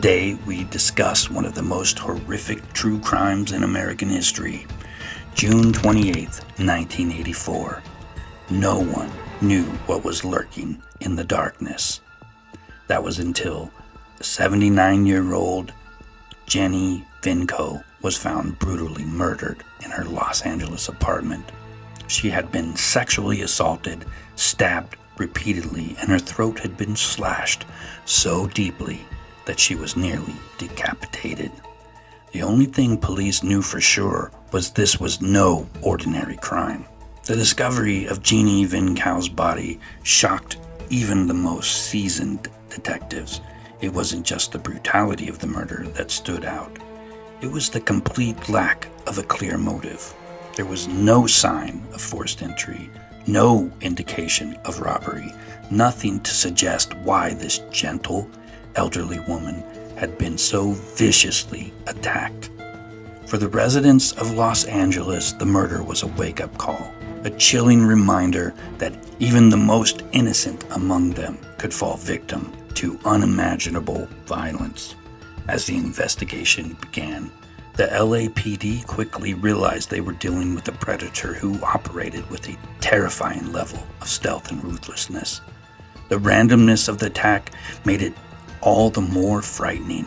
Today, we discuss one of the most horrific true crimes in American history. June 28th, 1984. No one knew what was lurking in the darkness. That was until 79-year-old Jennie Vincow was found brutally murdered in her Los Angeles apartment. She had been sexually assaulted, stabbed repeatedly, and her throat had been slashed so deeply that she was nearly decapitated. The only thing police knew for sure was this was no ordinary crime. The discovery of Jennie Vincow's body shocked even the most seasoned detectives. It wasn't just the brutality of the murder that stood out. It was the complete lack of a clear motive. There was no sign of forced entry, no indication of robbery, nothing to suggest why this gentle, elderly woman had been so viciously attacked. For the residents of Los Angeles, the murder was a wake-up call, a chilling reminder that even the most innocent among them could fall victim to unimaginable violence. As the investigation began, the LAPD quickly realized they were dealing with a predator who operated with a terrifying level of stealth and ruthlessness. The randomness of the attack made it all the more frightening.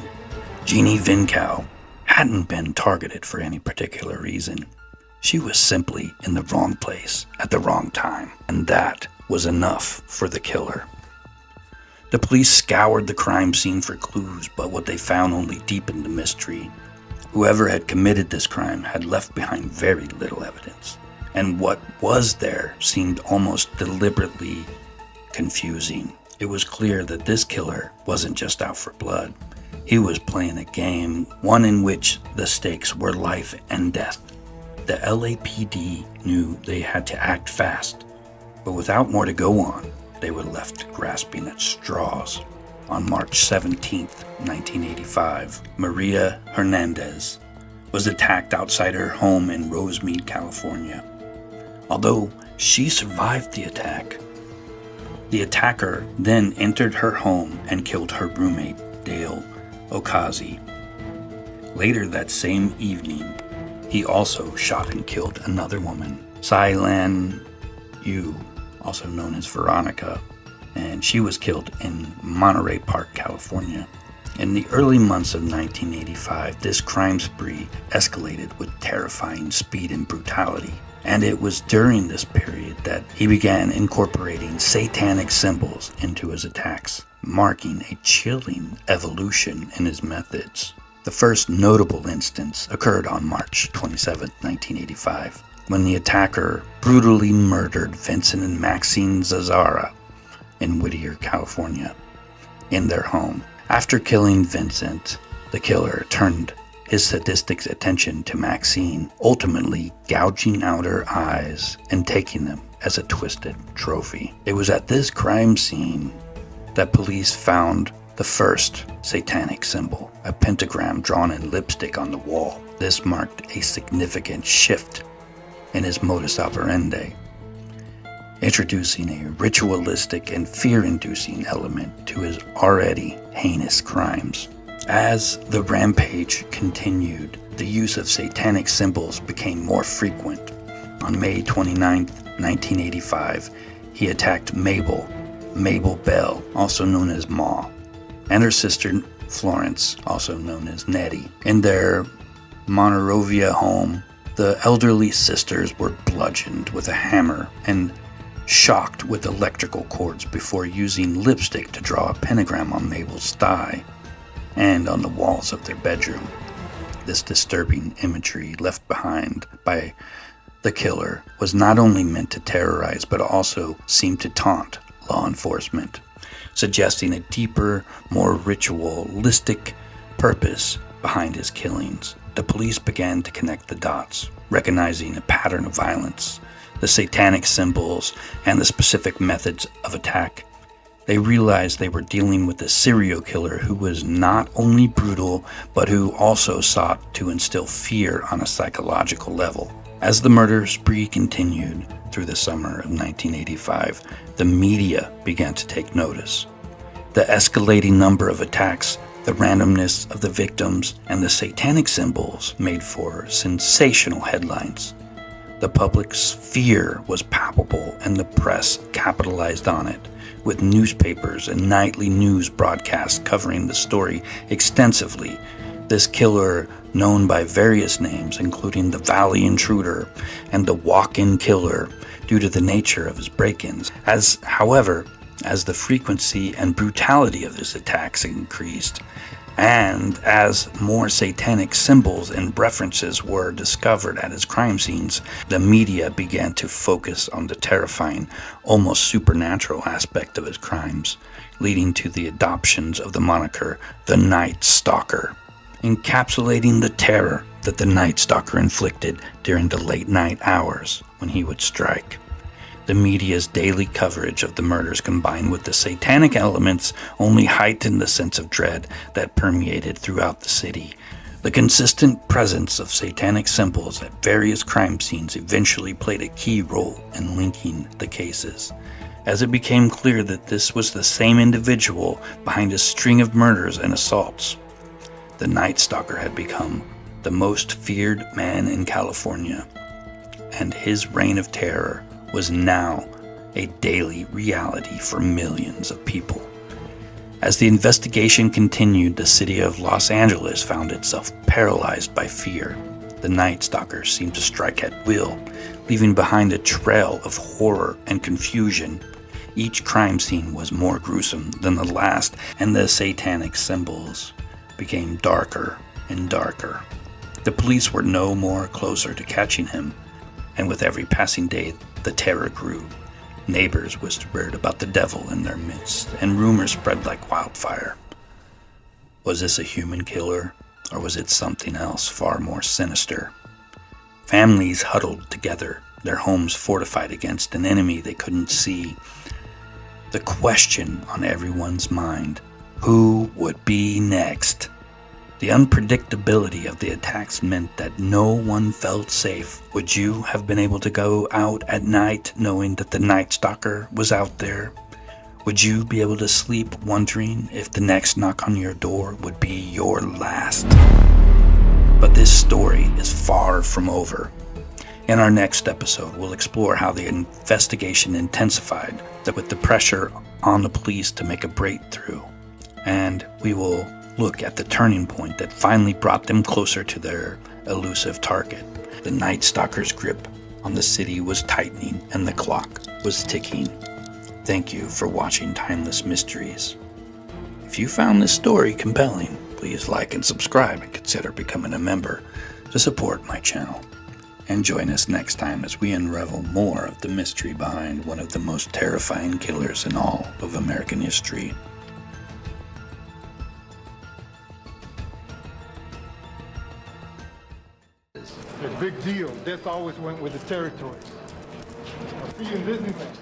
Jennie Vincow hadn't been targeted for any particular reason. She was simply in the wrong place at the wrong time, and that was enough for the killer. The police scoured the crime scene for clues, but what they found only deepened the mystery. Whoever had committed this crime had left behind very little evidence, and what was there seemed almost deliberately confusing. It was clear that this killer wasn't just out for blood. He was playing a game, one in which the stakes were life and death. The LAPD knew they had to act fast, but without more to go on, they were left grasping at straws. On March 17, 1985, Maria Hernandez was attacked outside her home in Rosemead, California. Although she survived the attack, the attacker then entered her home and killed her roommate, Dayle Okazaki. Later that same evening, he also shot and killed another woman, Ceylan Yu, also known as Veronica, and she was killed in Monterey Park, California. In the early months of 1985, this crime spree escalated with terrifying speed and brutality. And it was during this period that he began incorporating satanic symbols into his attacks, marking a chilling evolution in his methods. The first notable instance occurred on March 27, 1985, when the attacker brutally murdered Vincent and Maxine Zazzara in Whittier, California, in their home. After killing Vincent, the killer turned his sadistic attention to Maxine, ultimately gouging out her eyes and taking them as a twisted trophy. It was at this crime scene that police found the first satanic symbol, a pentagram drawn in lipstick on the wall. This marked a significant shift in his modus operandi, introducing a ritualistic and fear-inducing element to his already heinous crimes. As the rampage continued, the use of satanic symbols became more frequent. On May 29, 1985, he attacked Mabel Bell, also known as Ma, and her sister Florence, also known as Nettie. In their Monrovia home, the elderly sisters were bludgeoned with a hammer and shocked with electrical cords before using lipstick to draw a pentagram on Mabel's thigh and on the walls of their bedroom. This disturbing imagery left behind by the killer was not only meant to terrorize, but also seemed to taunt law enforcement, suggesting a deeper, more ritualistic purpose behind his killings. The police began to connect the dots, recognizing a pattern of violence, the satanic symbols, and the specific methods of attack. They realized they were dealing with a serial killer who was not only brutal, but who also sought to instill fear on a psychological level. As the murder spree continued through the summer of 1985, the media began to take notice. The escalating number of attacks The randomness of the victims and the satanic symbols made for sensational headlines. The public's fear was palpable, and the press capitalized on it, with newspapers and nightly news broadcasts covering the story extensively. This killer, known by various names, including the Valley Intruder and the Walk-In Killer, due to the nature of his break-ins. However, as the frequency and brutality of his attacks increased, and as more satanic symbols and references were discovered at his crime scenes, the media began to focus on the terrifying, almost supernatural aspect of his crimes, leading to the adoptions of the moniker the Night Stalker, encapsulating the terror that the Night Stalker inflicted during the late night hours when he would strike. The media's daily coverage of the murders, combined with the satanic elements, only heightened the sense of dread that permeated throughout the city. The consistent presence of satanic symbols at various crime scenes eventually played a key role in linking the cases, as it became clear that this was the same individual behind a string of murders and assaults. The Night Stalker had become the most feared man in California, and his reign of terror was now a daily reality for millions of people. As the investigation continued, the city of Los Angeles found itself paralyzed by fear. The Night Stalker seemed to strike at will, leaving behind a trail of horror and confusion. Each crime scene was more gruesome than the last, and the satanic symbols became darker and darker. The police were no more closer to catching him, and with every passing day, the terror grew. Neighbors whispered about the devil in their midst, and rumors spread like wildfire. Was this a human killer, or was it something else far more sinister? Families huddled together, their homes fortified against an enemy they couldn't see. The question on everyone's mind: who would be next? The unpredictability of the attacks meant that no one felt safe. Would you have been able to go out at night knowing that the Night Stalker was out there? Would you be able to sleep wondering if the next knock on your door would be your last? But this story is far from over. In our next episode, we'll explore how the investigation intensified with the pressure on the police to make a breakthrough. And we will look at the turning point that finally brought them closer to their elusive target. The Night Stalker's grip on the city was tightening, and the clock was ticking. Thank you for watching Timeless Mysteries. If you found this story compelling, please like and subscribe and consider becoming a member to support my channel. And join us next time as we unravel more of the mystery behind one of the most terrifying killers in all of American history. It's a big deal. Death always went with the territory. I'll see you in Disneyland.